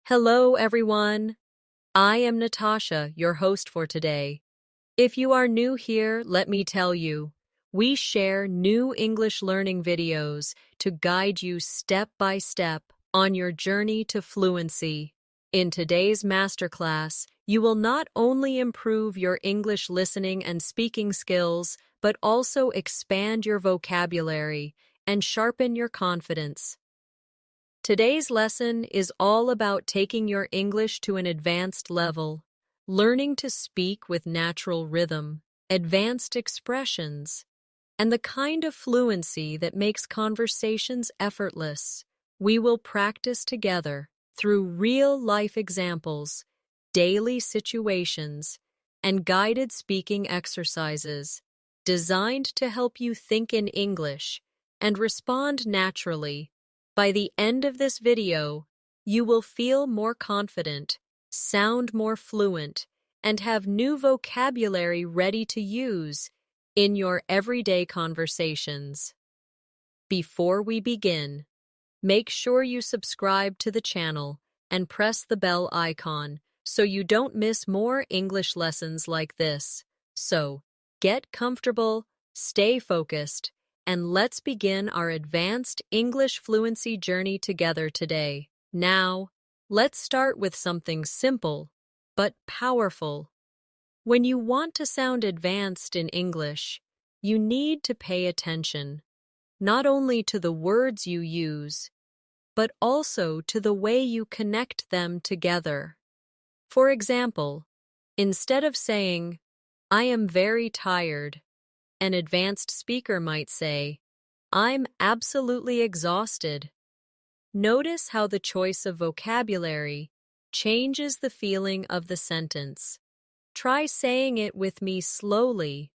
Hello, everyone. I am Natasha, your host for today. If you are new here, let me tell you, we share new English learning videos to guide you step by step on your journey to fluency. In today's masterclass, you will not only improve your English listening and speaking skills, but also expand your vocabulary and sharpen your confidence. Today's lesson is all about taking your English to an advanced level, learning to speak with natural rhythm, advanced expressions, and the kind of fluency that makes conversations effortless. We will practice together through real-life examples, daily situations, and guided speaking exercises designed to help you think in English and respond naturally. By the end of this video, you will feel more confident, sound more fluent, and have new vocabulary ready to use in your everyday conversations. Before we begin, make sure you subscribe to the channel and press the bell icon so you don't miss more English lessons like this. So, get comfortable, stay focused, and let's begin our advanced English fluency journey together today. Now, let's start with something simple but powerful. When you want to sound advanced in English, you need to pay attention, not only to the words you use, but also to the way you connect them together. For example, instead of saying, "I am very tired," an advanced speaker might say, "I'm absolutely exhausted." Notice how the choice of vocabulary changes the feeling of the sentence. Try saying it with me slowly.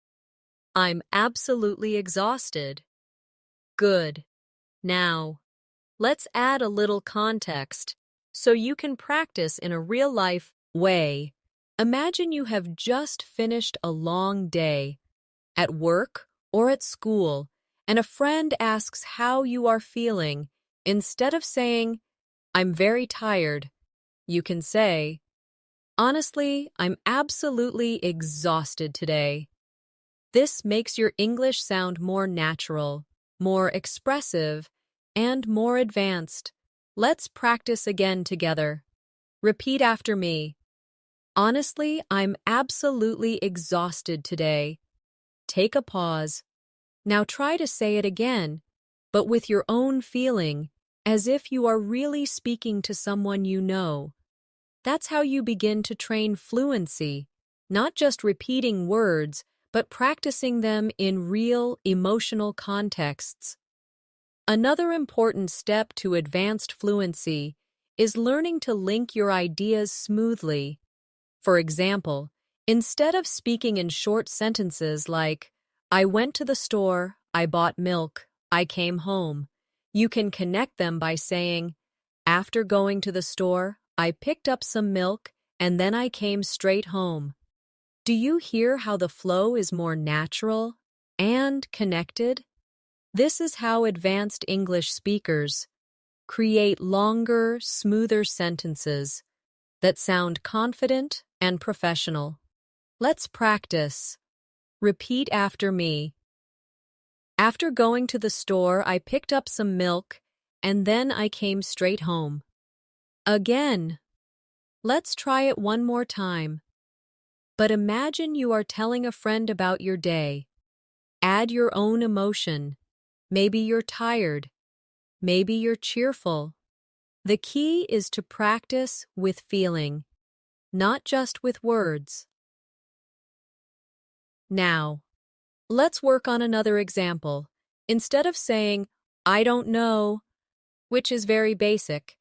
I'm absolutely exhausted. Good. Now, let's add a little context so you can practice in a real-life way. Imagine you have just finished a long day at work or at school, and a friend asks how you are feeling. Instead of saying, "I'm very tired," you can say, "Honestly, I'm absolutely exhausted today." This makes your English sound more natural, more expressive, and more advanced. Let's practice again together. Repeat after me. Honestly, I'm absolutely exhausted today. Take a pause. Now try to say it again, but with your own feeling, as if you are really speaking to someone you know. That's how you begin to train fluency, not just repeating words, but practicing them in real, emotional contexts. Another important step to advanced fluency is learning to link your ideas smoothly. For example, instead of speaking in short sentences like, "I went to the store, I bought milk, I came home," you can connect them by saying, "After going to the store, I picked up some milk, and then I came straight home." Do you hear how the flow is more natural and connected? This is how advanced English speakers create longer, smoother sentences that sound confident and professional. Let's practice. Repeat after me. After going to the store, I picked up some milk, and then I came straight home. Again. Let's try it one more time. But imagine you are telling a friend about your day. Add your own emotion. Maybe you're tired. Maybe you're cheerful. The key is to practice with feeling, not just with words. Now, let's work on another example. Instead of saying, "I don't know," which is very basic,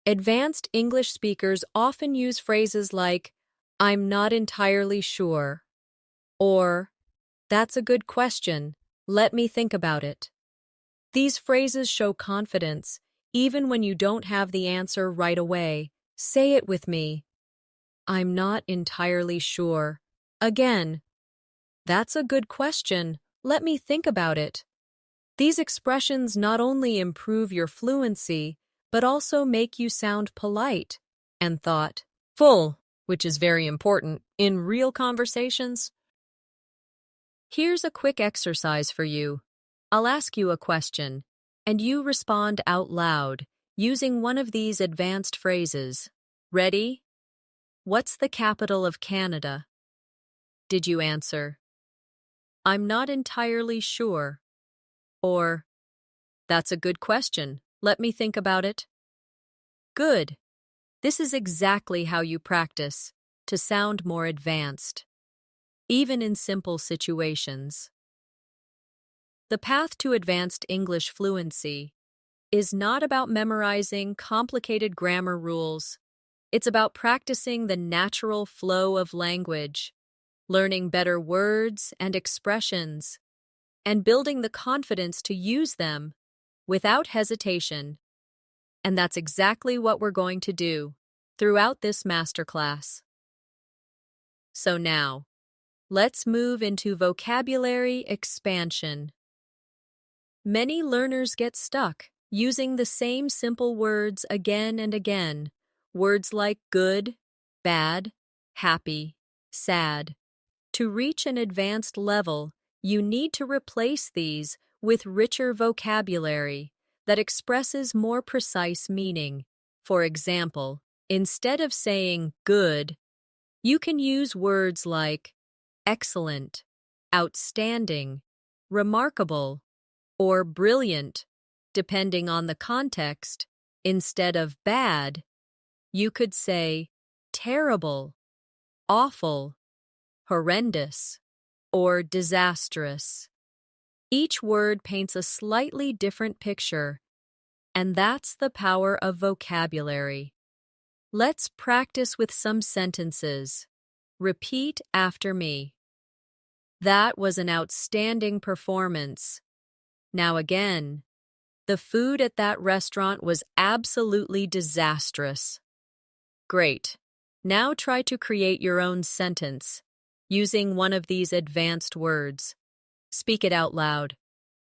advanced English speakers often use phrases like, "I'm not entirely sure," or, "That's a good question. Let me think about it." These phrases show confidence, even when you don't have the answer right away. Say it with me. I'm not entirely sure. Again, that's a good question. Let me think about it. These expressions not only improve your fluency, but also make you sound polite, and thought. Full, which is very important in real conversations. Here's a quick exercise for you. I'll ask you a question, and you respond out loud using one of these advanced phrases. Ready? What's the capital of Canada? Did you answer, I'm not entirely sure? Or, that's a good question. Let me think about it. Good. This is exactly how you practice to sound more advanced, even in simple situations. The path to advanced English fluency is not about memorizing complicated grammar rules. It's about practicing the natural flow of language, learning better words and expressions, and building the confidence to use them without hesitation. And that's exactly what we're going to do throughout this masterclass. So now, let's move into vocabulary expansion. Many learners get stuck using the same simple words again and again. Words like good, bad, happy, sad. To reach an advanced level, you need to replace these with richer vocabulary that expresses more precise meaning. For example, instead of saying good, you can use words like excellent, outstanding, remarkable, or brilliant, depending on the context. Instead of bad, you could say terrible, awful, horrendous, or disastrous. Each word paints a slightly different picture, and that's the power of vocabulary. Let's practice with some sentences. Repeat after me. That was an outstanding performance. Now again. The food at that restaurant was absolutely disastrous. Great. Now try to create your own sentence using one of these advanced words. Speak it out loud.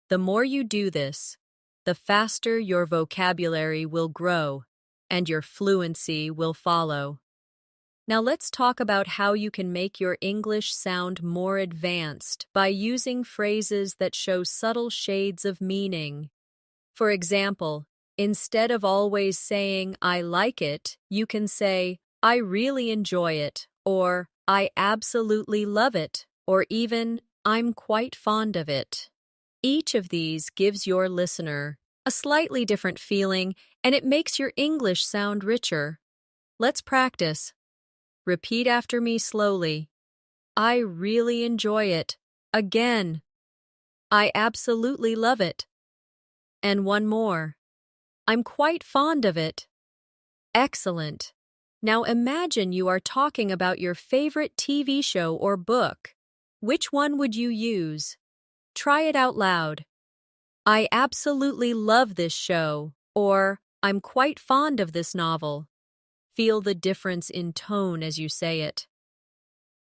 The more you do this, the faster your vocabulary will grow and your fluency will follow. Now let's talk about how you can make your English sound more advanced by using phrases that show subtle shades of meaning. For example, instead of always saying, I like it, you can say, I really enjoy it, or I absolutely love it, or even, I'm quite fond of it. Each of these gives your listener a slightly different feeling, and it makes your English sound richer. Let's practice. Repeat after me slowly. I really enjoy it. Again. I absolutely love it. And one more. I'm quite fond of it. Excellent. Now imagine you are talking about your favorite TV show or book. Which one would you use? Try it out loud. I absolutely love this show, or I'm quite fond of this novel. Feel the difference in tone as you say it.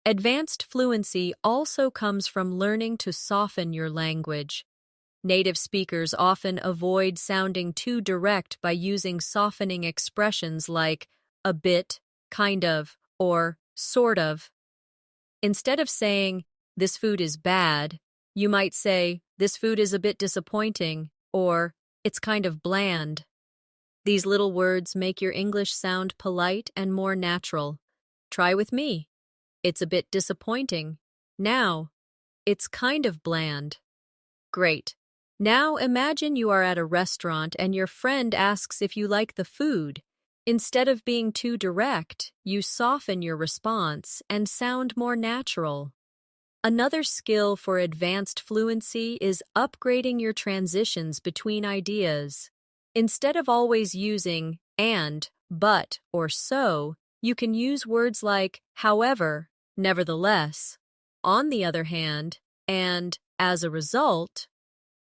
Advanced fluency also comes from learning to soften your language. Native speakers often avoid sounding too direct by using softening expressions like a bit, kind of, or sort of. Instead of saying, this food is bad, you might say, this food is a bit disappointing, or it's kind of bland. These little words make your English sound polite and more natural. Try with me. It's a bit disappointing. Now, it's kind of bland. Great. Now imagine you are at a restaurant and your friend asks if you like the food. Instead of being too direct, you soften your response and sound more natural. Another skill for advanced fluency is upgrading your transitions between ideas. Instead of always using and, but, or so, you can use words like however, nevertheless, on the other hand, and as a result.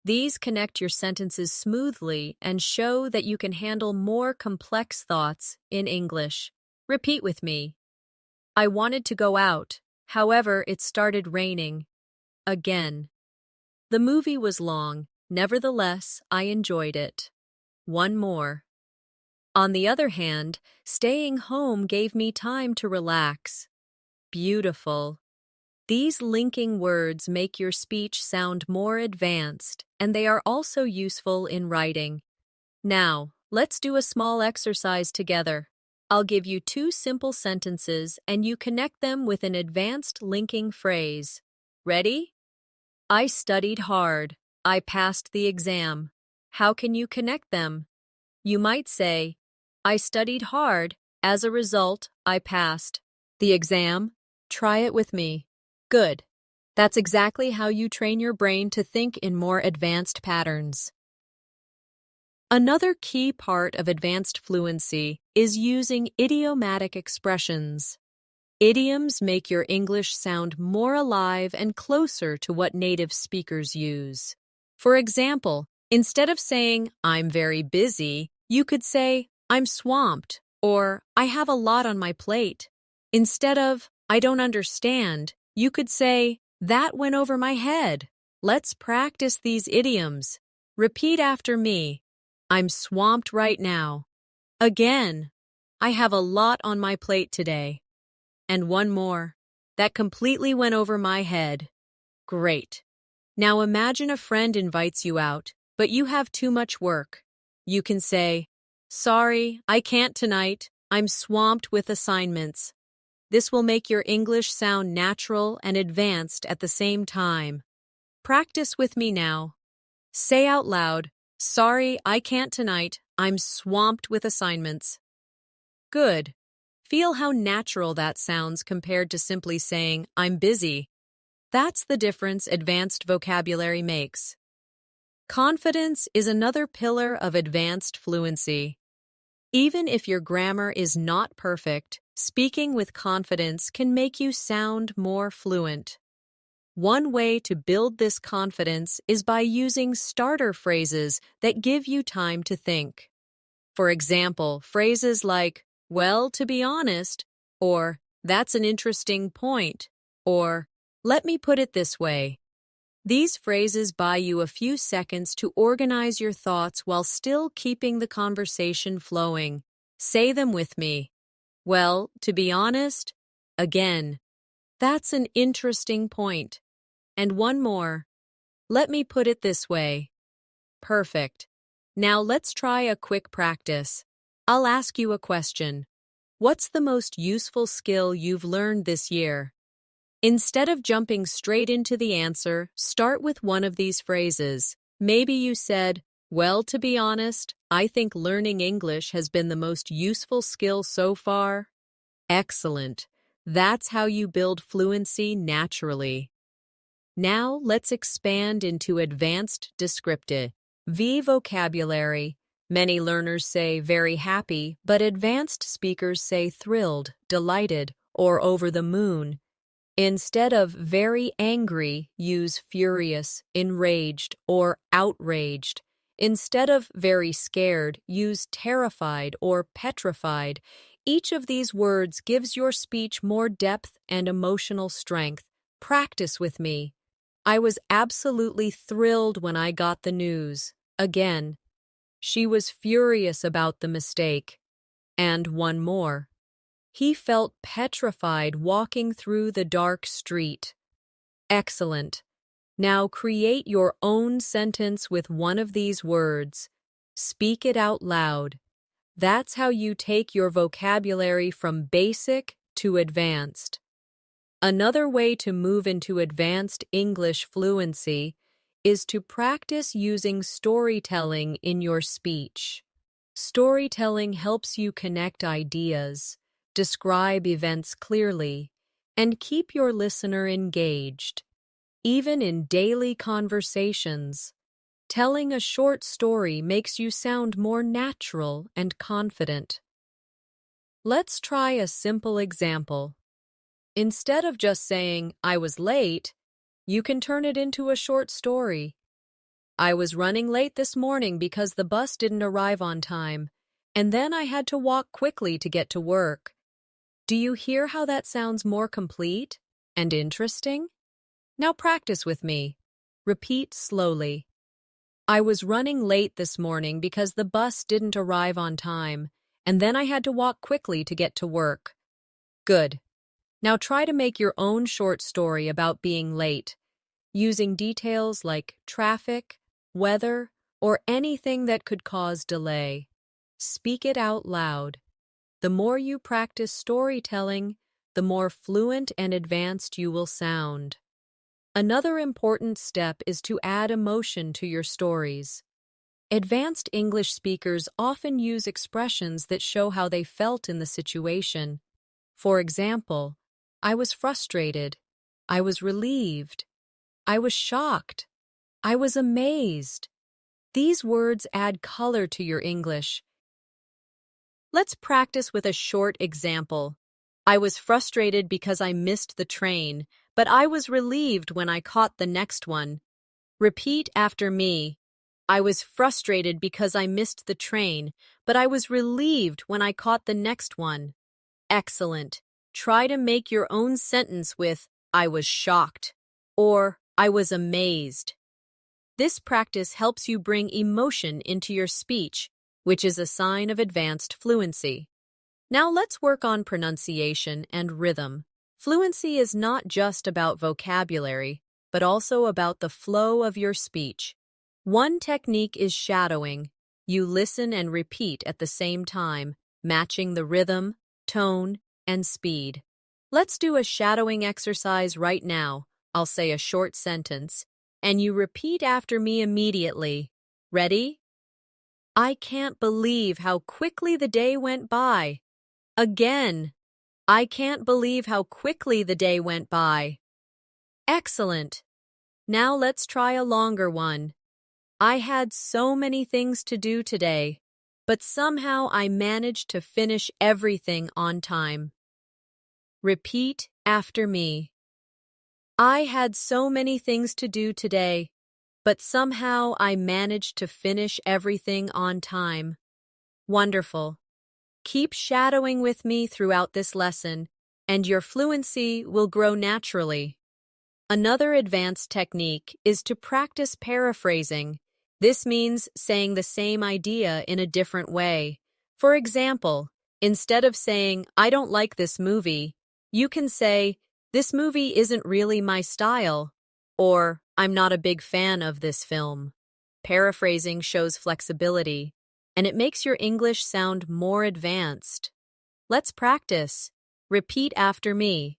These connect your sentences smoothly and show that you can handle more complex thoughts in English. Repeat with me. I wanted to go out, however, it started raining. Again. The movie was long, nevertheless, I enjoyed it. One more. On the other hand, staying home gave me time to relax. Beautiful. These linking words make your speech sound more advanced, and they are also useful in writing. Now, let's do a small exercise together. I'll give you two simple sentences, and you connect them with an advanced linking phrase. Ready? I studied hard. I passed the exam. How can you connect them? You might say, I studied hard. As a result, I passed the exam. Try it with me. Good. That's exactly how you train your brain to think in more advanced patterns. Another key part of advanced fluency is using idiomatic expressions. Idioms make your English sound more alive and closer to what native speakers use. For example, instead of saying, I'm very busy, you could say, I'm swamped, or I have a lot on my plate. Instead of, I don't understand, you could say, that went over my head. Let's practice these idioms. Repeat after me. I'm swamped right now. Again, I have a lot on my plate today. And one more. That completely went over my head. Great. Now imagine a friend invites you out, but you have too much work. You can say, sorry, I can't tonight. I'm swamped with assignments. This will make your English sound natural and advanced at the same time. Practice with me now. Say out loud, sorry, I can't tonight. I'm swamped with assignments. Good. Feel how natural that sounds compared to simply saying, I'm busy. That's the difference advanced vocabulary makes. Confidence is another pillar of advanced fluency. Even if your grammar is not perfect, speaking with confidence can make you sound more fluent. One way to build this confidence is by using starter phrases that give you time to think. For example, phrases like, well, to be honest, or that's an interesting point, or let me put it this way. These phrases buy you a few seconds to organize your thoughts while still keeping the conversation flowing. Say them with me. Well, to be honest, again, that's an interesting point. And one more. Let me put it this way. Perfect. Now let's try a quick practice. I'll ask you a question. What's the most useful skill you've learned this year? Instead of jumping straight into the answer, start with one of these phrases. Maybe you said, well, to be honest, I think learning English has been the most useful skill so far. Excellent. That's how you build fluency naturally. Now let's expand into advanced descriptive vocabulary. Many learners say very happy, but advanced speakers say thrilled, delighted, or over the moon. Instead of very angry, use furious, enraged, or outraged. Instead of very scared, use terrified or petrified. Each of these words gives your speech more depth and emotional strength. Practice with me. I was absolutely thrilled when I got the news. Again, she was furious about the mistake. And one more. He felt petrified walking through the dark street. Excellent. Now create your own sentence with one of these words. Speak it out loud. That's how you take your vocabulary from basic to advanced. Another way to move into advanced English fluency is to practice using storytelling in your speech. Storytelling helps you connect ideas, describe events clearly, and keep your listener engaged. Even in daily conversations, telling a short story makes you sound more natural and confident. Let's try a simple example. Instead of just saying, I was late, you can turn it into a short story. I was running late this morning because the bus didn't arrive on time, and then I had to walk quickly to get to work. Do you hear how that sounds more complete and interesting? Now practice with me. Repeat slowly. I was running late this morning because the bus didn't arrive on time, and then I had to walk quickly to get to work. Good. Now try to make your own short story about being late, using details like traffic, weather, or anything that could cause delay. Speak it out loud. The more you practice storytelling, the more fluent and advanced you will sound. Another important step is to add emotion to your stories. Advanced English speakers often use expressions that show how they felt in the situation. For example, I was frustrated. I was relieved. I was shocked. I was amazed. These words add color to your English. Let's practice with a short example. I was frustrated because I missed the train, but I was relieved when I caught the next one. Repeat after me. I was frustrated because I missed the train, but I was relieved when I caught the next one. Excellent. Try to make your own sentence with I was shocked or I was amazed. This practice helps you bring emotion into your speech, which is a sign of advanced fluency. Now let's work on pronunciation and rhythm. Fluency is not just about vocabulary, but also about the flow of your speech. One technique is shadowing. You listen and repeat at the same time, matching the rhythm, tone, and speed. Let's do a shadowing exercise right now. I'll say a short sentence, and you repeat after me immediately. Ready? I can't believe how quickly the day went by. Again. I can't believe how quickly the day went by. Excellent. Now let's try a longer one. I had so many things to do today, but somehow I managed to finish everything on time. Repeat after me. I had so many things to do today, but somehow I managed to finish everything on time. Wonderful. Keep shadowing with me throughout this lesson, and your fluency will grow naturally. Another advanced technique is to practice paraphrasing. This means saying the same idea in a different way. For example, instead of saying, I don't like this movie, you can say, this movie isn't really my style, or I'm not a big fan of this film. Paraphrasing shows flexibility, and it makes your English sound more advanced. Let's practice. Repeat after me.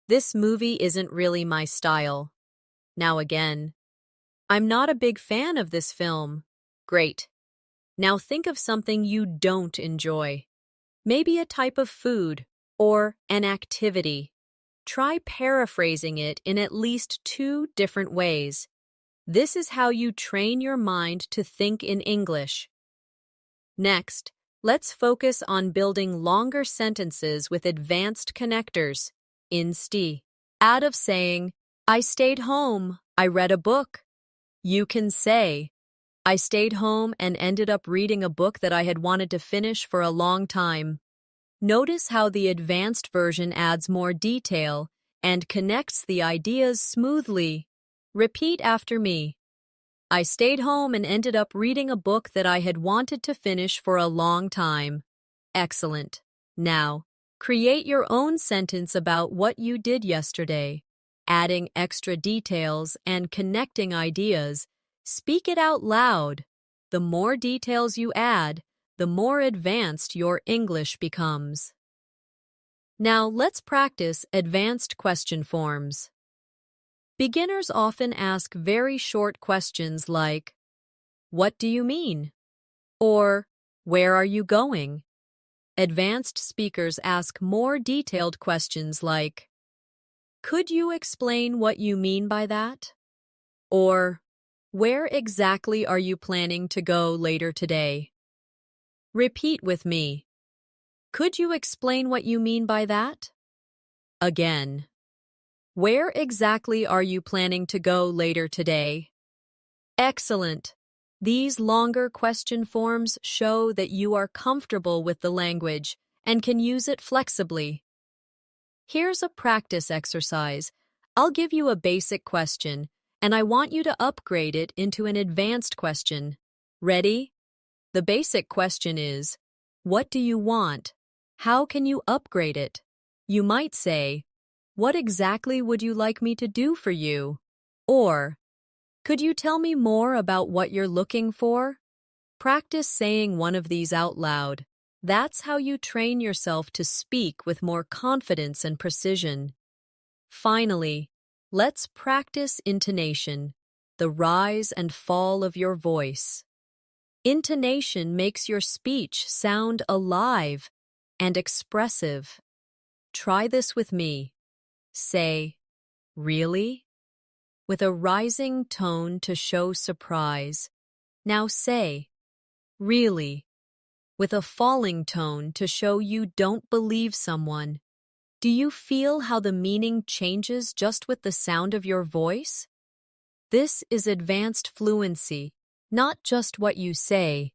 This movie isn't really my style. Now again. I'm not a big fan of this film. Great. Now think of something you don't enjoy. Maybe a type of food or an activity. Try paraphrasing it in at least 2 different ways. This is how you train your mind to think in English. Next, let's focus on building longer sentences with advanced connectors. Instead of saying, I stayed home, I read a book, you can say, I stayed home and ended up reading a book that I had wanted to finish for a long time. Notice how the advanced version adds more detail and connects the ideas smoothly. Repeat after me. I stayed home and ended up reading a book that I had wanted to finish for a long time. Excellent. Now, create your own sentence about what you did yesterday. Adding extra details and connecting ideas, speak it out loud. The more details you add, the more advanced your English becomes. Now let's practice advanced question forms. Beginners often ask very short questions like, what do you mean? Or, where are you going? Advanced speakers ask more detailed questions like, could you explain what you mean by that? Or, where exactly are you planning to go later today? Repeat with me. Could you explain what you mean by that? Again. Where exactly are you planning to go later today? Excellent. These longer question forms show that you are comfortable with the language and can use it flexibly. Here's a practice exercise. I'll give you a basic question, and I want you to upgrade it into an advanced question. Ready? The basic question is, What do you want? How can you upgrade it? You might say, what exactly would you like me to do for you? Or, could you tell me more about what you're looking for? Practice saying one of these out loud. That's how you train yourself to speak with more confidence and precision. Finally, let's practice intonation, the rise and fall of your voice. Intonation makes your speech sound alive and expressive. Try this with me. Say, really? With a rising tone to show surprise. Now say, really? With a falling tone to show you don't believe someone. Do you feel how the meaning changes just with the sound of your voice? This is advanced fluency, not just what you say.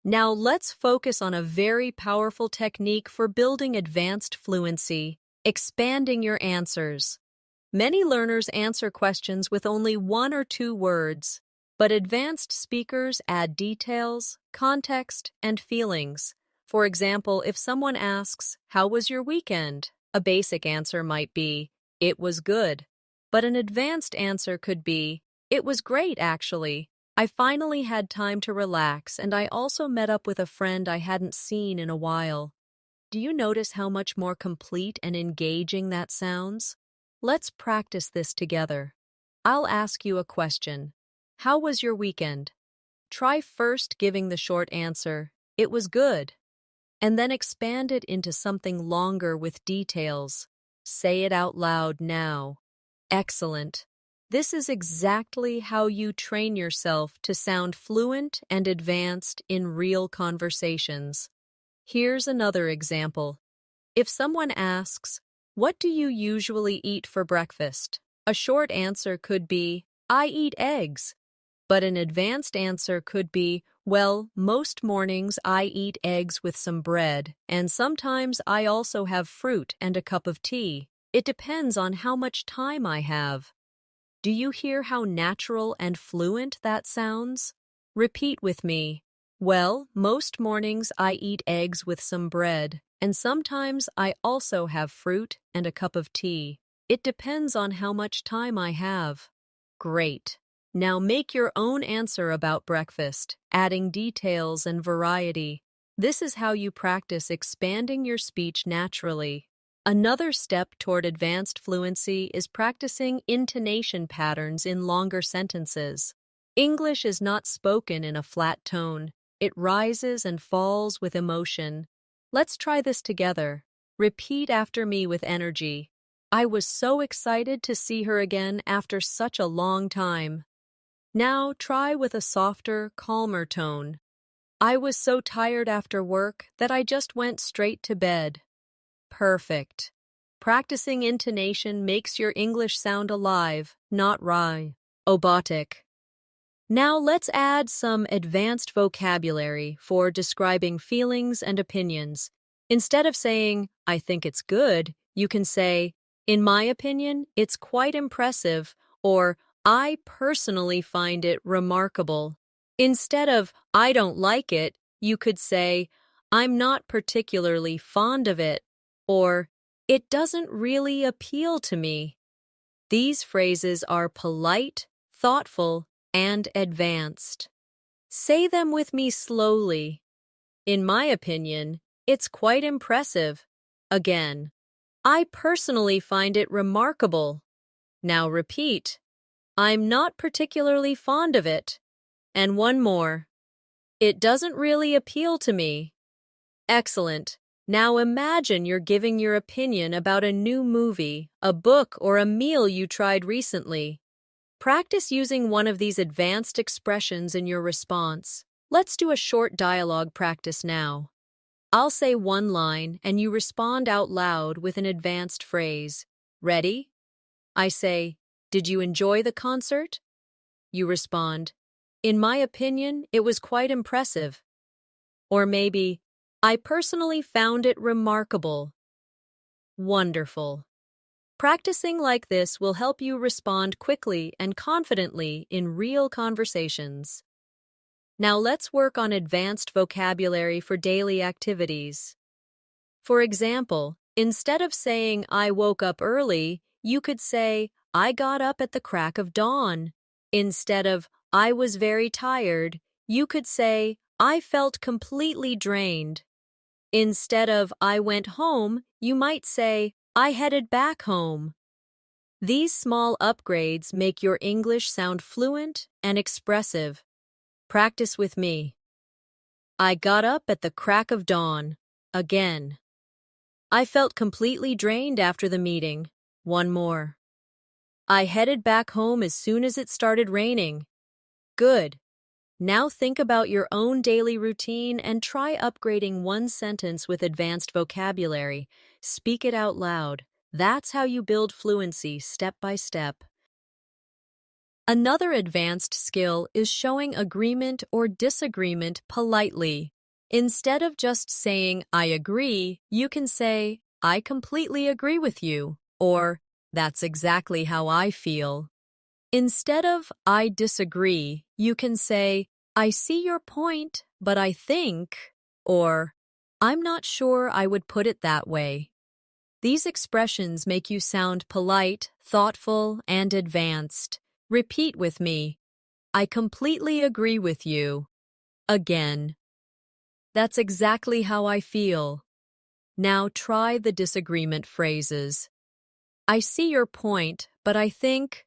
Now let's focus on a very powerful technique for building advanced fluency, expanding your answers. Many learners answer questions with only 1 or 2 words, but advanced speakers add details, context, and feelings. For example, if someone asks, "How was your weekend?" a basic answer might be, "It was good." But an advanced answer could be, "It was great, actually. I finally had time to relax, and I also met up with a friend I hadn't seen in a while." Do you notice how much more complete and engaging that sounds? Let's practice this together. I'll ask you a question. How was your weekend? Try first giving the short answer, "It was good," and then expand it into something longer with details. Say it out loud now. Excellent. This is exactly how you train yourself to sound fluent and advanced in real conversations. Here's another example. If someone asks, "What do you usually eat for breakfast?" a short answer could be, "I eat eggs." But an advanced answer could be, "Well, most mornings I eat eggs with some bread, and sometimes I also have fruit and a cup of tea. It depends on how much time I have." Do you hear how natural and fluent that sounds? Repeat with me. "Well, most mornings I eat eggs with some bread, and sometimes I also have fruit and a cup of tea. It depends on how much time I have." Great. Now make your own answer about breakfast, adding details and variety. This is how you practice expanding your speech naturally. Another step toward advanced fluency is practicing intonation patterns in longer sentences. English is not spoken in a flat tone. It rises and falls with emotion. Let's try this together. Repeat after me with energy. "I was so excited to see her again after such a long time." Now try with a softer, calmer tone. "I was so tired after work that I just went straight to bed." Perfect. Practicing intonation makes your English sound alive, not robotic. Now let's add some advanced vocabulary for describing feelings and opinions. Instead of saying, "I think it's good," you can say, "In my opinion, it's quite impressive," or "I personally find it remarkable." Instead of "I don't like it," you could say, "I'm not particularly fond of it," or "It doesn't really appeal to me." These phrases are polite, thoughtful, and advanced. Say them with me slowly. "In my opinion, it's quite impressive." Again, "I personally find it remarkable." Now repeat, "I'm not particularly fond of it." And one more, "It doesn't really appeal to me." Excellent. Now imagine you're giving your opinion about a new movie, a book, or a meal you tried recently. Practice using one of these advanced expressions in your response. Let's do a short dialogue practice now. I'll say one line and you respond out loud with an advanced phrase. Ready? I say, "Did you enjoy the concert?" You respond, "In my opinion, it was quite impressive." Or maybe, "I personally found it remarkable." Wonderful. Practicing like this will help you respond quickly and confidently in real conversations. Now let's work on advanced vocabulary for daily activities. For example, instead of saying I woke up early, you could say I got up at the crack of dawn. Instead of I was very tired, you could say I felt completely drained. Instead of I went home, you might say I headed back home. These small upgrades make your English sound fluent and expressive. Practice with me. I got up at the crack of dawn. Again. I felt completely drained after the meeting. One more. I headed back home as soon as it started raining. Good. Now think about your own daily routine and try upgrading one sentence with advanced vocabulary. Speak it out loud. That's how you build fluency step by step. Another advanced skill is showing agreement or disagreement politely. Instead of just saying, I agree, you can say, I completely agree with you, or that's exactly how I feel. Instead of, I disagree, you can say, I see your point, but I think, or I'm not sure I would put it that way. These expressions make you sound polite, thoughtful, and advanced. Repeat with me. I completely agree with you. Again. That's exactly how I feel. Now try the disagreement phrases. I see your point, but I think...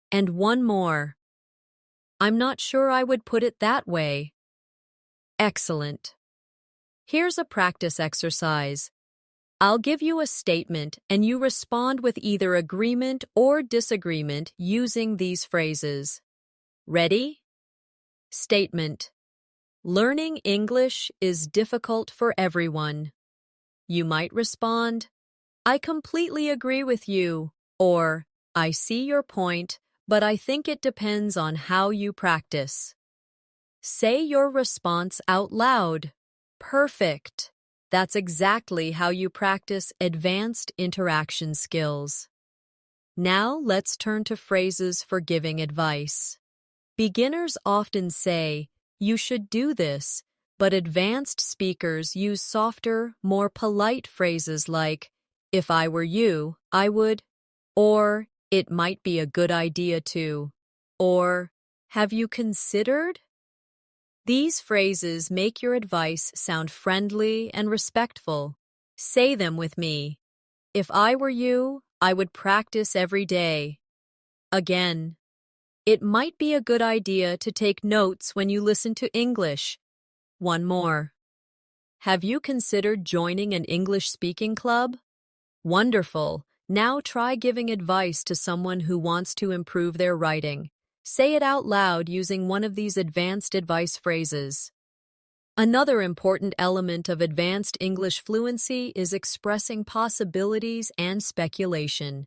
And one more. I'm not sure I would put it that way. Excellent. Here's a practice exercise. I'll give you a statement and you respond with either agreement or disagreement using these phrases. Ready? Statement. Learning English is difficult for everyone. You might respond, I completely agree with you, or I see your point, but I think it depends on how you practice. Say your response out loud. Perfect. That's exactly how you practice advanced interaction skills. Now let's turn to phrases for giving advice. Beginners often say, you should do this, but advanced speakers use softer, more polite phrases like, if I were you, I would, or it might be a good idea to, or have you considered? These phrases make your advice sound friendly and respectful. Say them with me. If I were you, I would practice every day. Again. It might be a good idea to take notes when you listen to English. One more. Have you considered joining an English speaking club? Wonderful. Now try giving advice to someone who wants to improve their writing. Say it out loud using one of these advanced advice phrases. Another important element of advanced English fluency is expressing possibilities and speculation.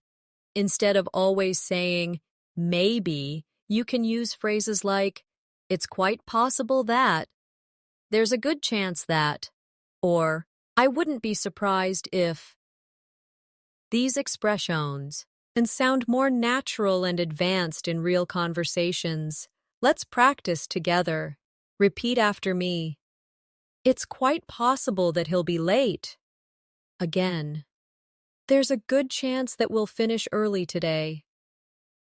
Instead of always saying, maybe, you can use phrases like, it's quite possible that, there's a good chance that, or I wouldn't be surprised if. These expressions can sound more natural and advanced in real conversations. Let's practice together. Repeat after me. It's quite possible that he'll be late. Again. There's a good chance that we'll finish early today.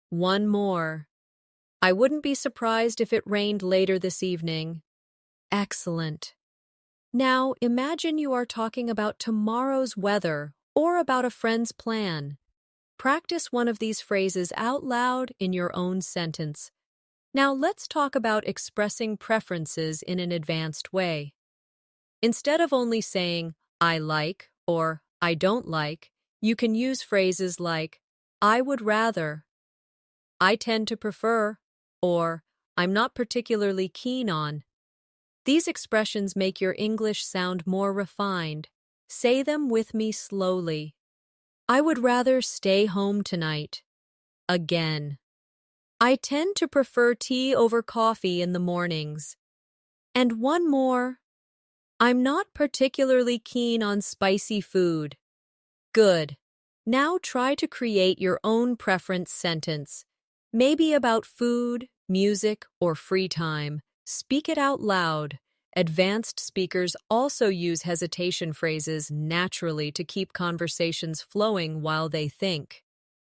One more. I wouldn't be surprised if it rained later this evening. Excellent. Now imagine you are talking about tomorrow's weather or about a friend's plan. Practice one of these phrases out loud in your own sentence. Now let's talk about expressing preferences in an advanced way. Instead of only saying, I like or I don't like, you can use phrases like, I would rather, I tend to prefer, or I'm not particularly keen on. These expressions make your English sound more refined. Say them with me slowly. I would rather stay home tonight. Again. I tend to prefer tea over coffee in the mornings. And one more. I'm not particularly keen on spicy food. Good. Now try to create your own preference sentence. Maybe about food, music, or free time. Speak it out loud. Advanced speakers also use hesitation phrases naturally to keep conversations flowing while they think.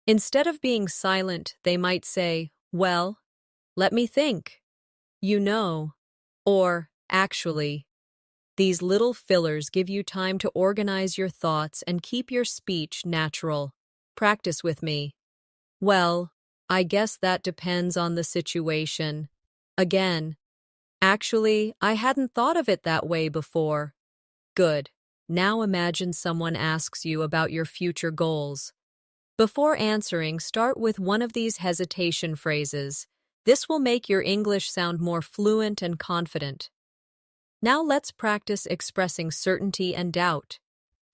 Instead of being silent, they might say, "Well, let me think," "you know," or "actually." These little fillers give you time to organize your thoughts and keep your speech natural. Practice with me. "Well, I guess that depends on the situation." Again, "Actually, I hadn't thought of it that way before." Good. Now imagine someone asks you about your future goals. Before answering, start with one of these hesitation phrases. This will make your English sound more fluent and confident. Now let's practice expressing certainty and doubt.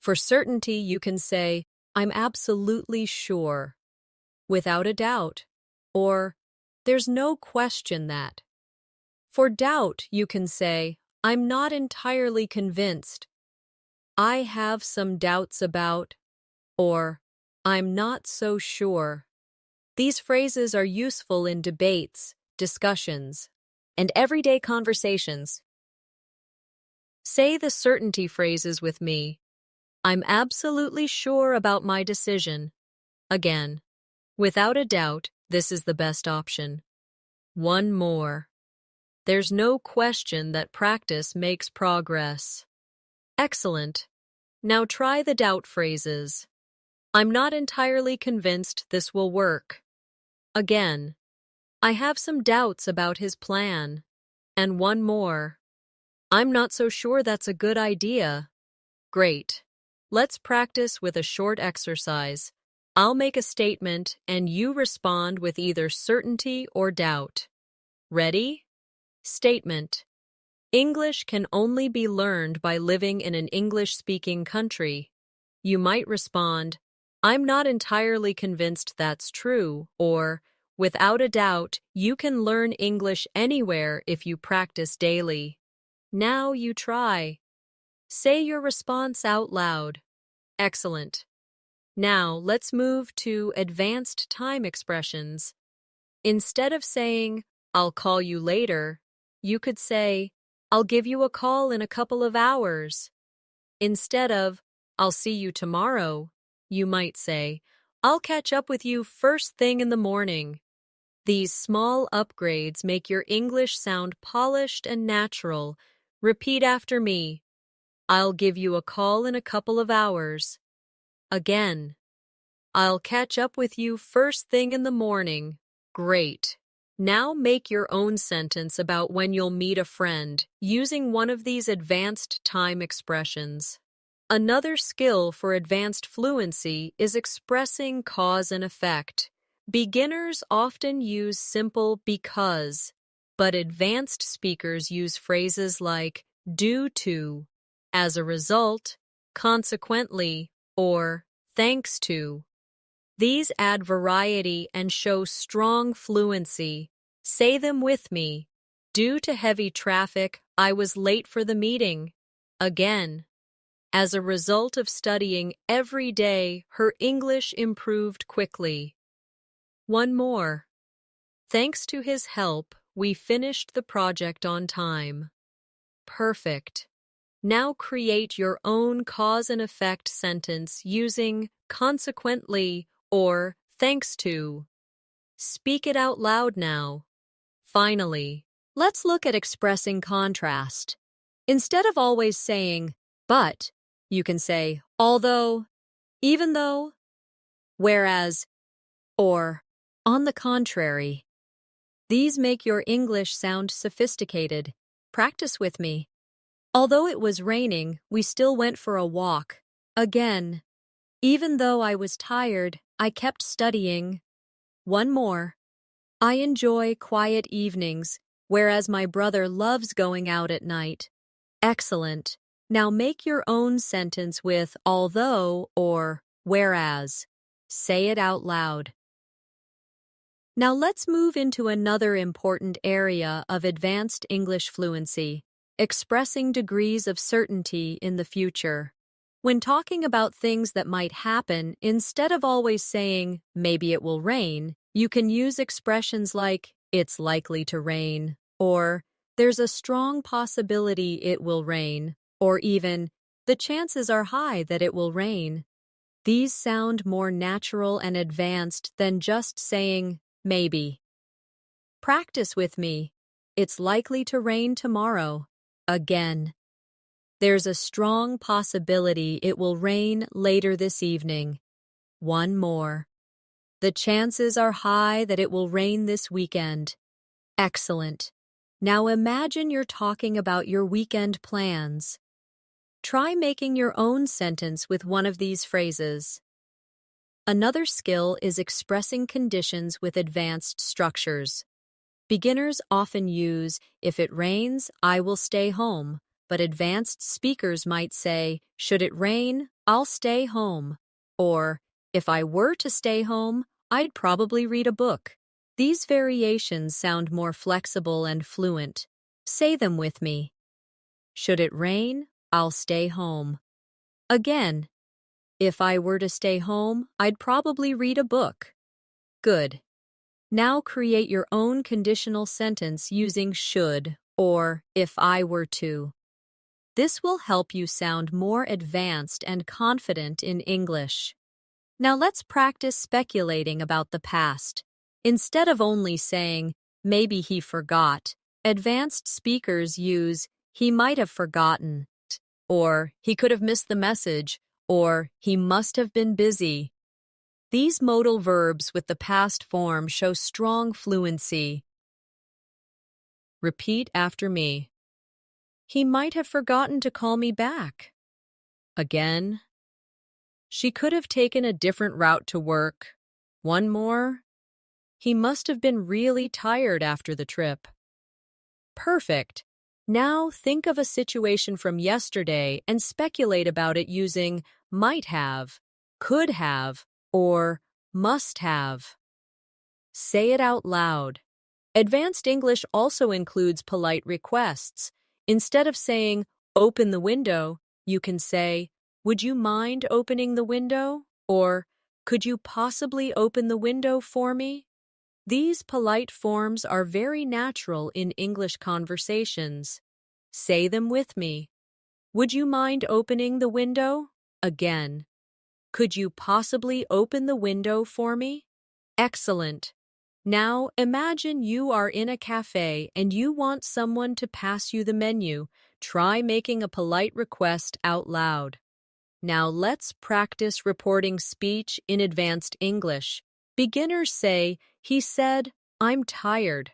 For certainty, you can say, "I'm absolutely sure," "without a doubt," or "there's no question that." For doubt, you can say, "I'm not entirely convinced," "I have some doubts about," or "I'm not so sure." These phrases are useful in debates, discussions, and everyday conversations. Say the certainty phrases with me. "I'm absolutely sure about my decision." Again, "Without a doubt, this is the best option." One more. "There's no question that practice makes progress." Excellent. Now try the doubt phrases. "I'm not entirely convinced this will work." Again, "I have some doubts about his plan." And one more. "I'm not so sure that's a good idea." Great. Let's practice with a short exercise. I'll make a statement and you respond with either certainty or doubt. Ready? Statement. English can only be learned by living in an English-speaking country. You might respond, "I'm not entirely convinced that's true," or, "Without a doubt, you can learn English anywhere if you practice daily." Now you try. Say your response out loud. Excellent. Now let's move to advanced time expressions. Instead of saying, "I'll call you later," you could say, "I'll give you a call in a couple of hours." Instead of, "I'll see you tomorrow," you might say, "I'll catch up with you first thing in the morning." These small upgrades make your English sound polished and natural. Repeat after me. "I'll give you a call in a couple of hours." Again. "I'll catch up with you first thing in the morning." Great. Now make your own sentence about when you'll meet a friend using one of these advanced time expressions. Another skill for advanced fluency is expressing cause and effect. Beginners often use simple "because," but advanced speakers use phrases like "due to," "as a result," "consequently," or "thanks to." These add variety and show strong fluency. Say them with me. "Due to heavy traffic, I was late for the meeting." Again. "As a result of studying every day, her English improved quickly." One more. "Thanks to his help, we finished the project on time." Perfect. Now create your own cause and effect sentence using "consequently" or "thanks to." Speak it out loud now. Finally, let's look at expressing contrast. Instead of always saying, "but," you can say, "although," "even though," "whereas," or "on the contrary." These make your English sound sophisticated. Practice with me. "Although it was raining, we still went for a walk." Again. "Even though I was tired, I kept studying." One more. "I enjoy quiet evenings, whereas my brother loves going out at night." Excellent. Now make your own sentence with "although" or "whereas." Say it out loud. Now let's move into another important area of advanced English fluency, expressing degrees of certainty in the future. When talking about things that might happen, instead of always saying, "maybe it will rain," you can use expressions like, "it's likely to rain," or There's a strong possibility it will rain, or even, the chances are high that it will rain. These sound more natural and advanced than just saying, maybe. Practice with me. It's likely to rain tomorrow. Again. There's a strong possibility it will rain later this evening. One more. The chances are high that it will rain this weekend. Excellent. Now imagine you're talking about your weekend plans. Try making your own sentence with one of these phrases. Another skill is expressing conditions with advanced structures. Beginners often use, if it rains, I will stay home, but advanced speakers might say, should it rain, I'll stay home. Or, if I were to stay home, I'd probably read a book. These variations sound more flexible and fluent. Say them with me. Should it rain, I'll stay home. Again, if I were to stay home, I'd probably read a book. Good. Now create your own conditional sentence using should or if I were to. This will help you sound more advanced and confident in English. Now let's practice speculating about the past. Instead of only saying, maybe he forgot, advanced speakers use, he might have forgotten, or he could have missed the message, or he must have been busy. These modal verbs with the past form show strong fluency. Repeat after me. He might have forgotten to call me back. Again. She could have taken a different route to work. One more. He must have been really tired after the trip. Perfect. Now think of a situation from yesterday and speculate about it using might have, could have, or must have. Say it out loud. Advanced English also includes polite requests. Instead of saying, open the window, you can say, would you mind opening the window? Or, could you possibly open the window for me? These polite forms are very natural in English conversations. Say them with me. Would you mind opening the window? Again. Could you possibly open the window for me? Excellent. Now imagine you are in a cafe and you want someone to pass you the menu. Try making a polite request out loud. Now let's practice reporting speech in advanced English. Beginners say, he said, I'm tired.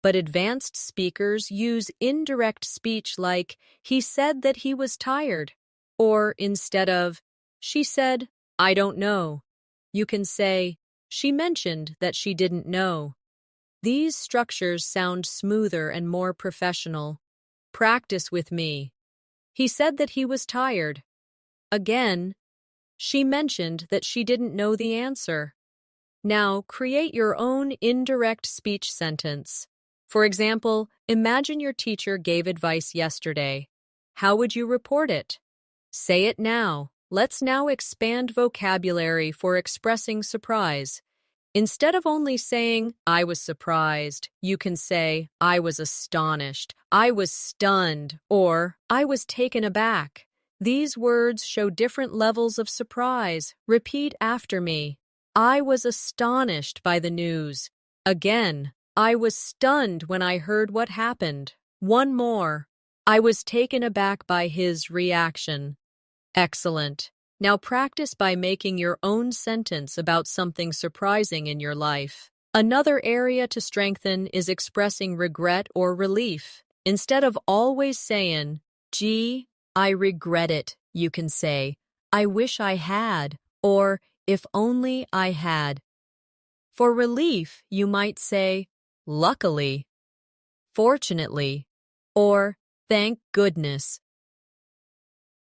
But advanced speakers use indirect speech like, he said that he was tired. Or instead of, she said, I don't know. You can say, she mentioned that she didn't know. These structures sound smoother and more professional. Practice with me. He said that he was tired. Again, she mentioned that she didn't know the answer. Now create your own indirect speech sentence. For example, imagine your teacher gave advice yesterday. How would you report it? Say it now. Let's now expand vocabulary for expressing surprise. Instead of only saying, I was surprised, you can say, I was astonished, I was stunned, or I was taken aback. These words show different levels of surprise. Repeat after me. I was astonished by the news. Again, I was stunned when I heard what happened. One more. I was taken aback by his reaction. Excellent. Now practice by making your own sentence about something surprising in your life. Another area to strengthen is expressing regret or relief. Instead of always saying, gee, I regret it, you can say, I wish I had, or if only I had. For relief, you might say, luckily, fortunately, or thank goodness.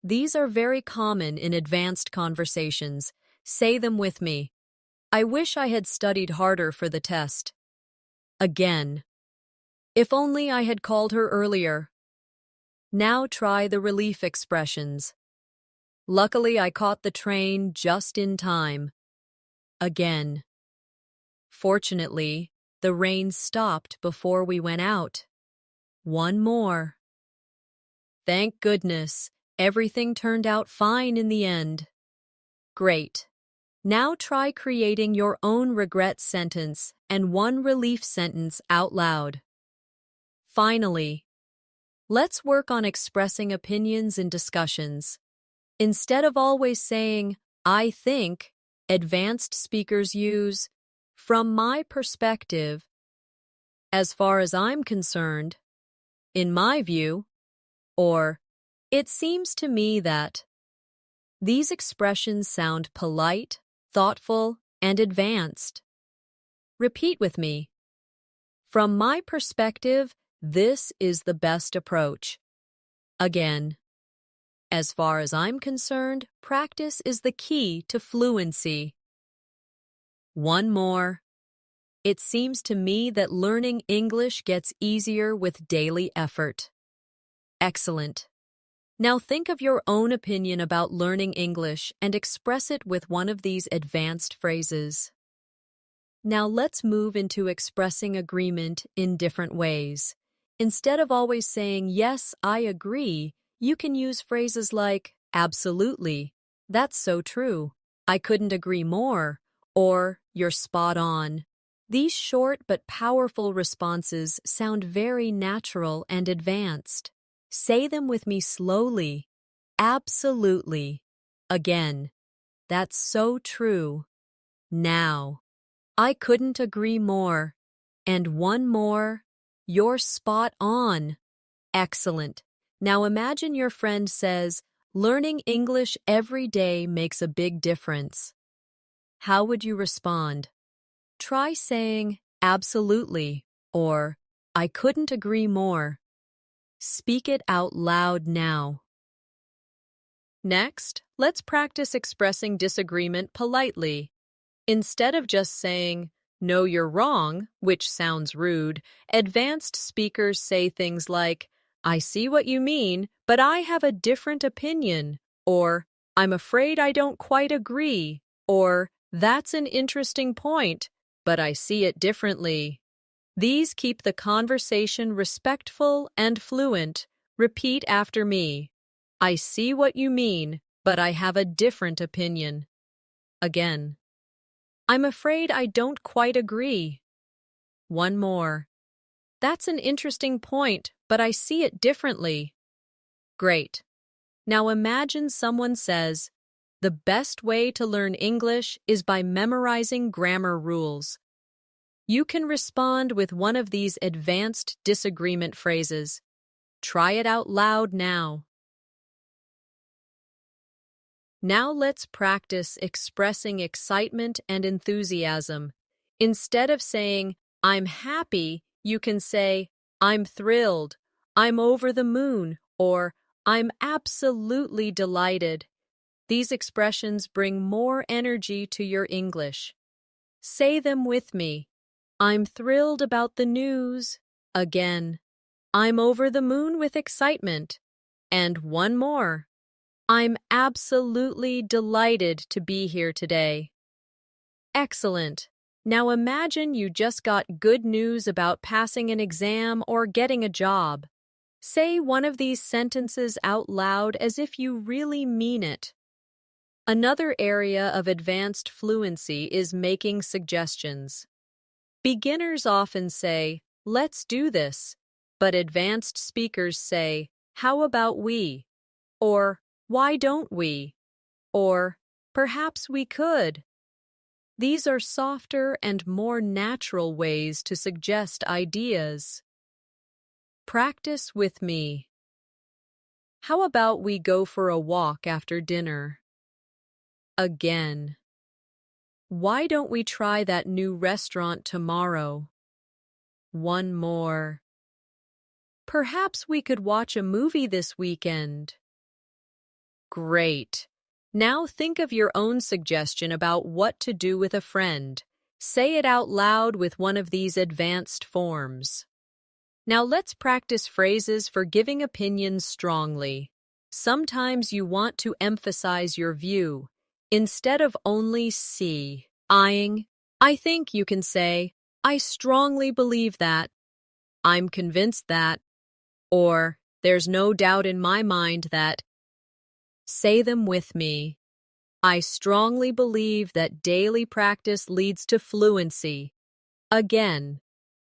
These are very common in advanced conversations. Say them with me. I wish I had studied harder for the test. Again. If only I had called her earlier. Now try the relief expressions. Luckily, I caught the train just in time. Again. Fortunately, the rain stopped before we went out. One more. Thank goodness, everything turned out fine in the end. Great. Now try creating your own regret sentence and one relief sentence out loud. Finally, let's work on expressing opinions in discussions. Instead of always saying, I think, advanced speakers use, from my perspective, as far as I'm concerned, in my view, or it seems to me that. These expressions sound polite, thoughtful, and advanced. Repeat with me. From my perspective, this is the best approach. Again, as far as I'm concerned, practice is the key to fluency. One more. It seems to me that learning English gets easier with daily effort. Excellent. Now think of your own opinion about learning English and express it with one of these advanced phrases. Now let's move into expressing agreement in different ways. Instead of always saying, yes, I agree, you can use phrases like, absolutely, that's so true, I couldn't agree more, or you're spot on. These short but powerful responses sound very natural and advanced. Say them with me slowly. Absolutely. Again. That's so true. Now. I couldn't agree more. And one more. You're spot on. Excellent. Now imagine your friend says, learning English every day makes a big difference. How would you respond? Try saying, absolutely, or I couldn't agree more. Speak it out loud now. Next, let's practice expressing disagreement politely. Instead of just saying, no, you're wrong, which sounds rude, advanced speakers say things like, I see what you mean, but I have a different opinion, or I'm afraid I don't quite agree, or that's an interesting point, but I see it differently. These keep the conversation respectful and fluent. Repeat after me. I see what you mean, but I have a different opinion. Again. I'm afraid I don't quite agree. One more. That's an interesting point, but I see it differently. Great. Now imagine someone says, the best way to learn English is by memorizing grammar rules. You can respond with one of these advanced disagreement phrases. Try it out loud now. Now let's practice expressing excitement and enthusiasm. Instead of saying, I'm happy, you can say, I'm thrilled, I'm over the moon, or I'm absolutely delighted. These expressions bring more energy to your English. Say them with me. I'm thrilled about the news. Again. I'm over the moon with excitement. And one more. I'm absolutely delighted to be here today. Excellent. Now imagine you just got good news about passing an exam or getting a job. Say one of these sentences out loud as if you really mean it. Another area of advanced fluency is making suggestions. Beginners often say, let's do this, but advanced speakers say, how about we? Or, why don't we? Or, perhaps we could. These are softer and more natural ways to suggest ideas. Practice with me. How about we go for a walk after dinner? Again. Why don't we try that new restaurant tomorrow? One more. Perhaps we could watch a movie this weekend. Great. Now think of your own suggestion about what to do with a friend. Say it out loud with one of these advanced forms. Now let's practice phrases for giving opinions strongly. Sometimes you want to emphasize your view. Instead of only eyeing, I think you can say, I strongly believe that. I'm convinced that. or there's no doubt in my mind that. Say them with me. I strongly believe that daily practice leads to fluency. Again,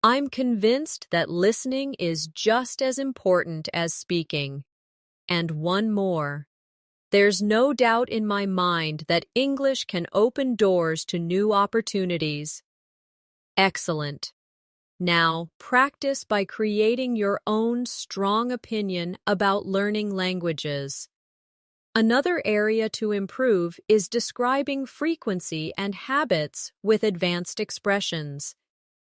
I'm convinced that listening is just as important as speaking. And one more. There's no doubt in my mind that English can open doors to new opportunities. Excellent. Now, practice by creating your own strong opinion about learning languages. Another area to improve is describing frequency and habits with advanced expressions.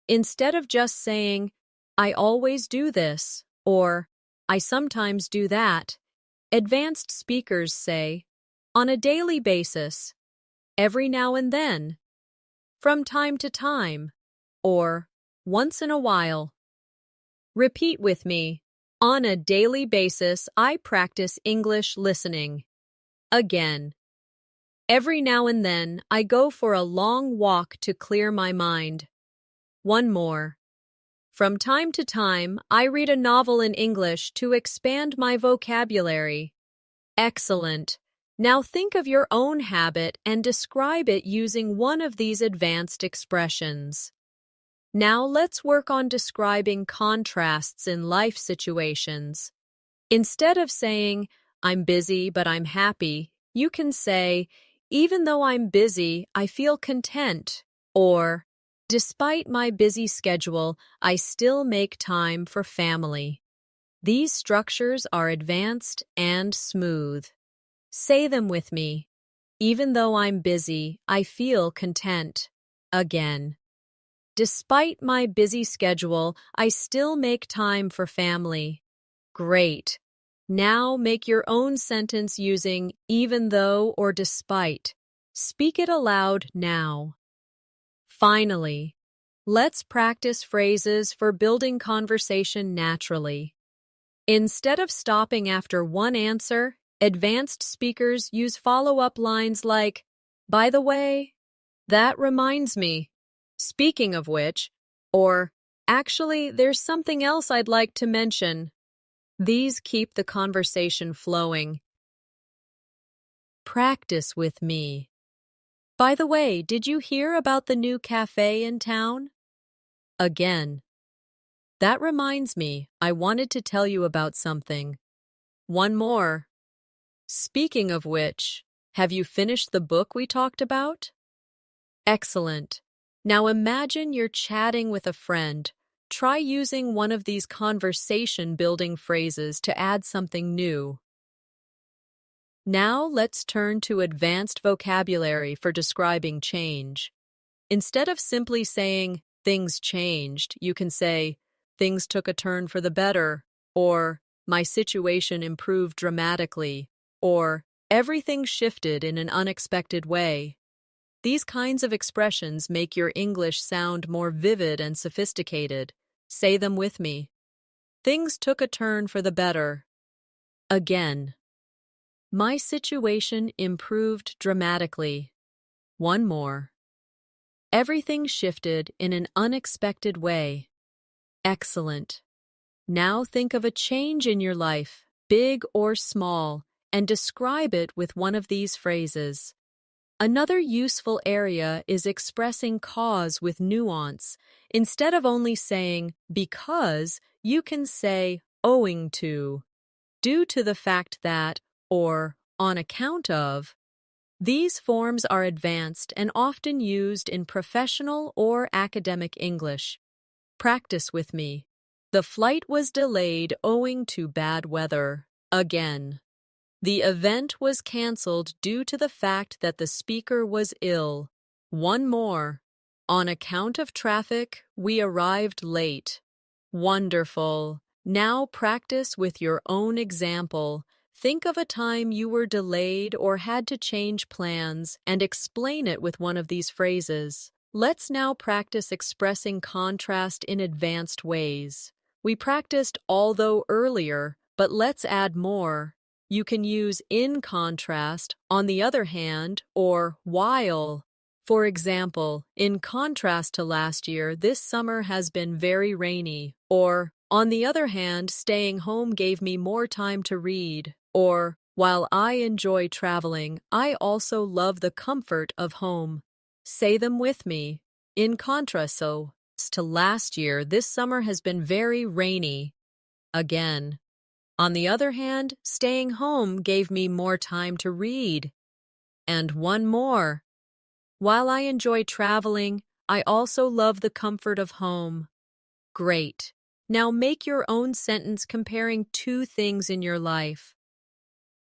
Instead of just saying, I always do this, or I sometimes do that, advanced speakers say, on a daily basis, every now and then, from time to time, or once in a while. Repeat with me. On a daily basis, I practice English listening. Again. Every now and then, I go for a long walk to clear my mind. One more. From time to time, I read a novel in English to expand my vocabulary. Excellent. Now think of your own habit and describe it using one of these advanced expressions. Now let's work on describing contrasts in life situations. Instead of saying, I'm busy but I'm happy, you can say, even though I'm busy, I feel content, or despite my busy schedule, I still make time for family. These structures are advanced and smooth. Say them with me. Even though I'm busy, I feel content. Again. Despite my busy schedule, I still make time for family. Great. Now make your own sentence using even though or despite. Speak it aloud now. Finally, let's practice phrases for building conversation naturally. Instead of stopping after one answer, advanced speakers use follow-up lines like, by the way, that reminds me, speaking of which, or actually, there's something else I'd like to mention. These keep the conversation flowing. Practice with me. By the way, did you hear about the new cafe in town? Again. That reminds me, I wanted to tell you about something. One more. Speaking of which, have you finished the book we talked about? Excellent. Now imagine you're chatting with a friend. Try using one of these conversation-building phrases to add something new. Now let's turn to advanced vocabulary for describing change. Instead of simply saying, things changed, you can say, things took a turn for the better, or my situation improved dramatically, or everything shifted in an unexpected way. These kinds of expressions make your English sound more vivid and sophisticated. Say them with me. Things took a turn for the better. Again. My situation improved dramatically. One more. Everything shifted in an unexpected way. Excellent. Now think of a change in your life, big or small, and describe it with one of these phrases. Another useful area is expressing cause with nuance. Instead of only saying because, you can say owing to, due to the fact that, or on account of. These forms are advanced and often used in professional or academic English. Practice with me. The flight was delayed owing to bad weather. Again. The event was canceled due to the fact that the speaker was ill. One more. On account of traffic, we arrived late. Wonderful. Now practice with your own example. Think of a time you were delayed or had to change plans and explain it with one of these phrases. Let's now practice expressing contrast in advanced ways. We practiced although earlier, but let's add more. You can use in contrast, on the other hand, or while. For example, in contrast to last year, this summer has been very rainy, or On the other hand, staying home gave me more time to read. Or, while I enjoy traveling, I also love the comfort of home. Say them with me. In contrast, to last year, this summer has been very rainy. Again. On the other hand, staying home gave me more time to read. And one more. While I enjoy traveling, I also love the comfort of home. Great. Now make your own sentence comparing two things in your life.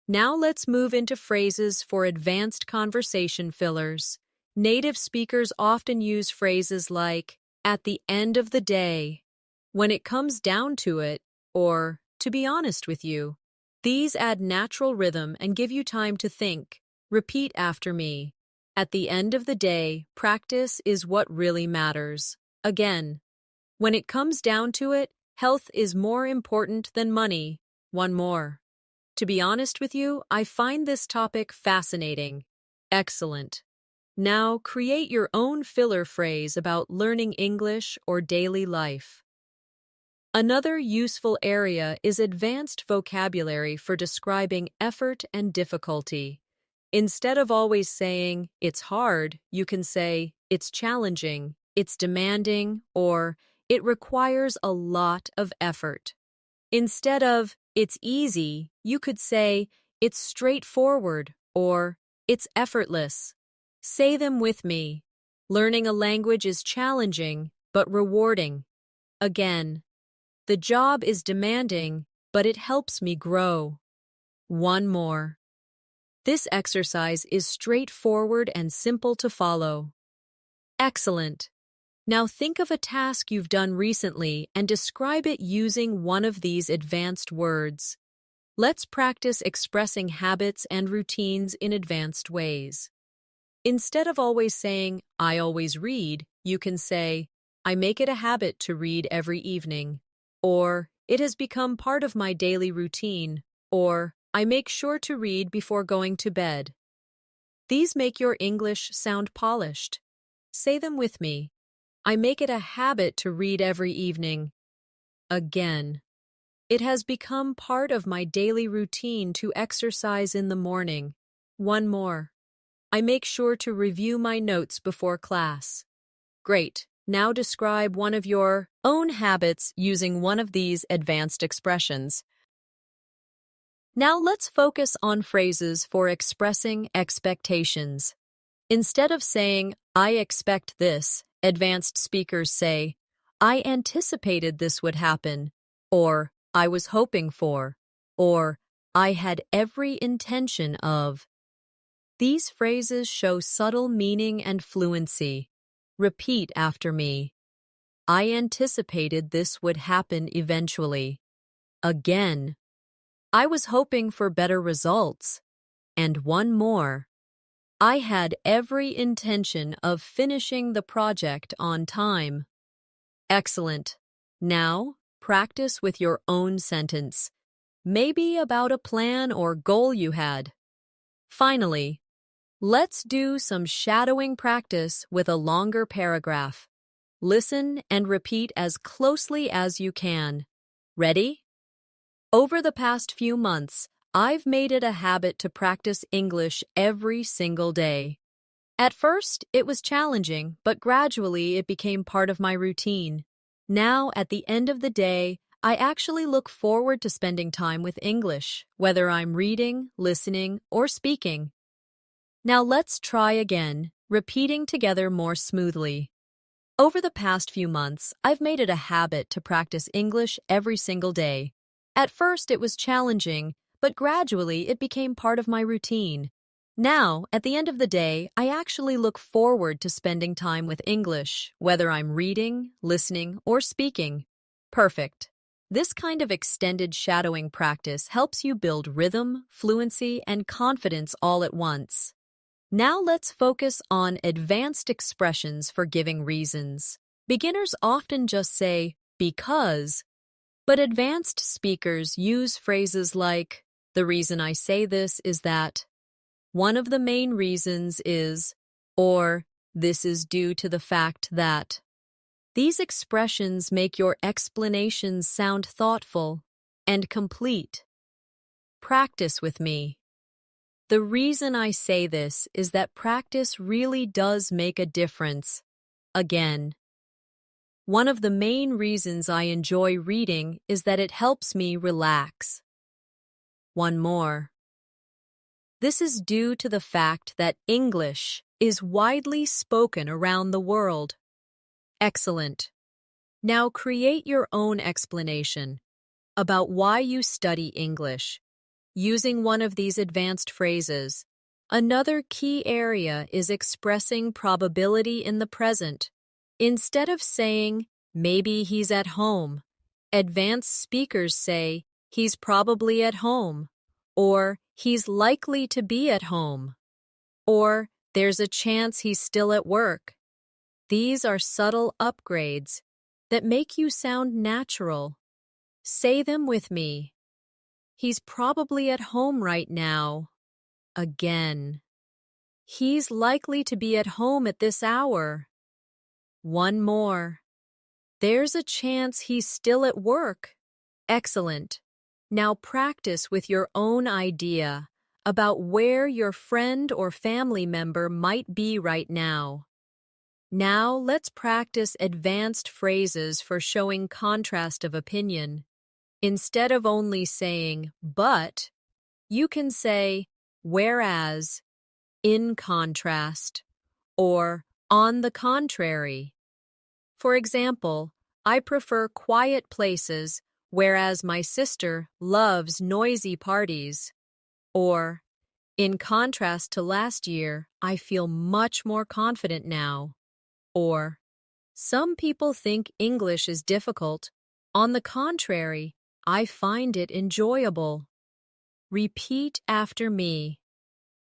Now let's move into phrases for advanced conversation fillers. Native speakers often use phrases like, at the end of the day, when it comes down to it, or, to be honest with you. These add natural rhythm and give you time to think. Repeat after me. At the end of the day, practice is what really matters. Again, when it comes down to it, health is more important than money. One more. To be honest with you, I find this topic fascinating. Excellent. Now create your own filler phrase about learning English or daily life. Another useful area is advanced vocabulary for describing effort and difficulty. Instead of always saying, it's hard, you can say, it's challenging, it's demanding, or it requires a lot of effort. Instead of, it's easy, you could say, it's straightforward, or it's effortless. Say them with me. Learning a language is challenging, but rewarding. Again, the job is demanding, but it helps me grow. One more. This exercise is straightforward and simple to follow. Excellent. Now think of a task you've done recently and describe it using one of these advanced words. Let's practice expressing habits and routines in advanced ways. Instead of always saying, I always read, you can say, I make it a habit to read every evening. Or, it has become part of my daily routine. Or, I make sure to read before going to bed. These make your English sound polished. Say them with me. I make it a habit to read every evening. Again. It has become part of my daily routine to exercise in the morning. One more. I make sure to review my notes before class. Great. Now describe one of your own habits using one of these advanced expressions. Now let's focus on phrases for expressing expectations. Instead of saying, I expect this, advanced speakers say, I anticipated this would happen, or I was hoping for, or I had every intention of. These phrases show subtle meaning and fluency. Repeat after me. I anticipated this would happen eventually. Again. I was hoping for better results. And one more. I had every intention of finishing the project on time. Excellent. Now, practice with your own sentence. Maybe about a plan or goal you had. Finally, let's do some shadowing practice with a longer paragraph. Listen and repeat as closely as you can. Ready? Over the past few months, I've made it a habit to practice English every single day. At first, it was challenging, but gradually it became part of my routine. Now, at the end of the day, I actually look forward to spending time with English, whether I'm reading, listening, or speaking. Now let's try again, repeating together more smoothly. Over the past few months, I've made it a habit to practice English every single day. At first, it was challenging, but gradually it became part of my routine. Now, at the end of the day, I actually look forward to spending time with English, whether I'm reading, listening, or speaking. Perfect. This kind of extended shadowing practice helps you build rhythm, fluency, and confidence all at once. Now let's focus on advanced expressions for giving reasons. Beginners often just say, because, but advanced speakers use phrases like, the reason I say this is that, one of the main reasons is, or this is due to the fact that. These expressions make your explanations sound thoughtful and complete. Practice with me. The reason I say this is that practice really does make a difference. Again, one of the main reasons I enjoy reading is that it helps me relax. One more. This is due to the fact that English is widely spoken around the world. Excellent. Now create your own explanation about why you study English using one of these advanced phrases. Another key area is expressing probability in the present. Instead of saying, maybe he's at home, advanced speakers say, he's probably at home, or he's likely to be at home, or there's a chance he's still at work. These are subtle upgrades that make you sound natural. Say them with me. He's probably at home right now. Again. He's likely to be at home at this hour. One more. There's a chance he's still at work. Excellent. Now practice with your own idea about where your friend or family member might be right now. Now let's practice advanced phrases for showing contrast of opinion. Instead of only saying, but, you can say, whereas, in contrast, or on the contrary. For example, I prefer quiet places, whereas my sister loves noisy parties. Or, in contrast to last year, I feel much more confident now. Or, some people think English is difficult. On the contrary, I find it enjoyable. Repeat after me.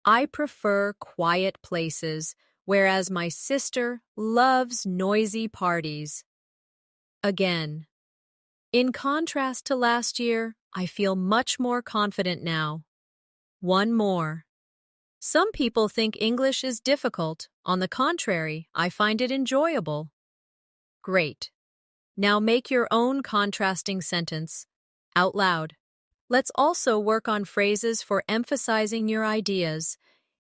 I prefer quiet places, whereas my sister loves noisy parties. Again. In contrast to last year, I feel much more confident now. One more. Some people think English is difficult. On the contrary, I find it enjoyable. Great. Now make your own contrasting sentence out loud. Let's also work on phrases for emphasizing your ideas.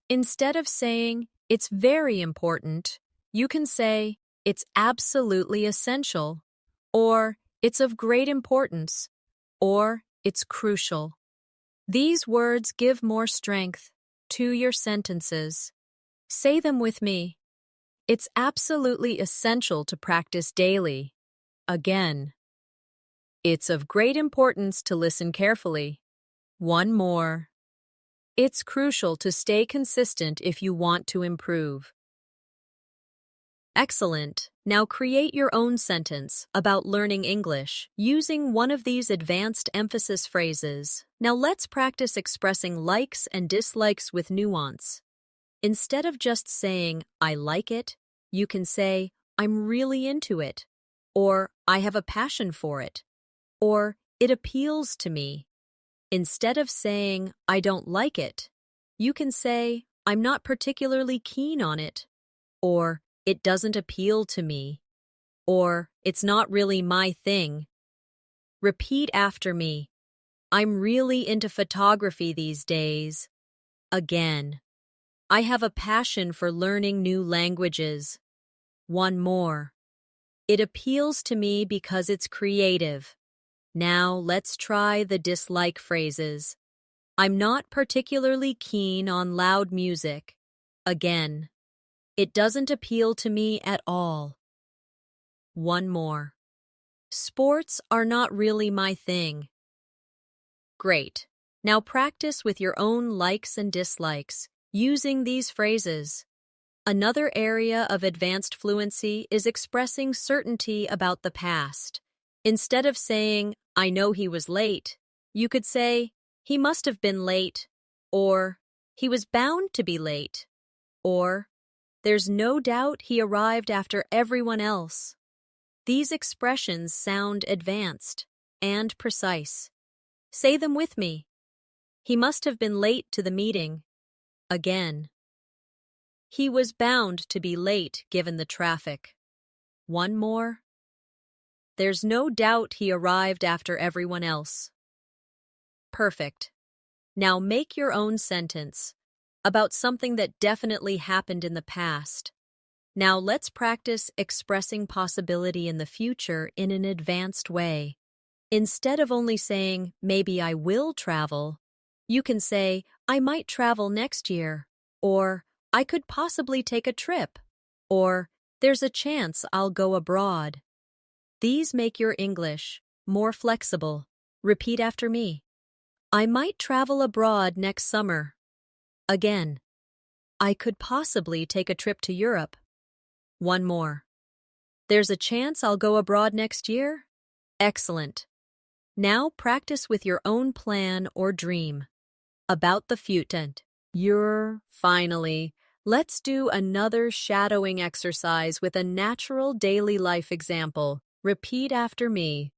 Instead of saying, it's very important, you can say, it's absolutely essential, or it's of great importance, or it's crucial. These words give more strength to your sentences. Say them with me. It's absolutely essential to practice daily. Again. It's of great importance to listen carefully. One more. It's crucial to stay consistent if you want to improve. Excellent. Now create your own sentence about learning English using one of these advanced emphasis phrases. Now let's practice expressing likes and dislikes with nuance. Instead of just saying, I like it, you can say, I'm really into it, or I have a passion for it, or it appeals to me. Instead of saying, I don't like it, you can say, I'm not particularly keen on it, or it doesn't appeal to me, or it's not really my thing. Repeat after me. I'm really into photography these days. Again. I have a passion for learning new languages. One more. It appeals to me because it's creative. Now let's try the dislike phrases. I'm not particularly keen on loud music. Again. It doesn't appeal to me at all. One more. Sports are not really my thing. Great. Now practice with your own likes and dislikes using these phrases. Another area of advanced fluency is expressing certainty about the past. Instead of saying, I know he was late, you could say, he must have been late, or he was bound to be late, or there's no doubt he arrived after everyone else. These expressions sound advanced and precise. Say them with me. He must have been late to the meeting. Again. He was bound to be late given the traffic. One more. There's no doubt he arrived after everyone else. Perfect. Now make your own sentence about something that definitely happened in the past. Now let's practice expressing possibility in the future in an advanced way. Instead of only saying, maybe I will travel, you can say, I might travel next year, or I could possibly take a trip, or there's a chance I'll go abroad. These make your English more flexible. Repeat after me. I might travel abroad next summer. Again, I could possibly take a trip to Europe. One more. There's a chance I'll go abroad next year? Excellent. Now practice with your own plan or dream about the future. Finally, let's do another shadowing exercise with a natural daily life example. Repeat after me.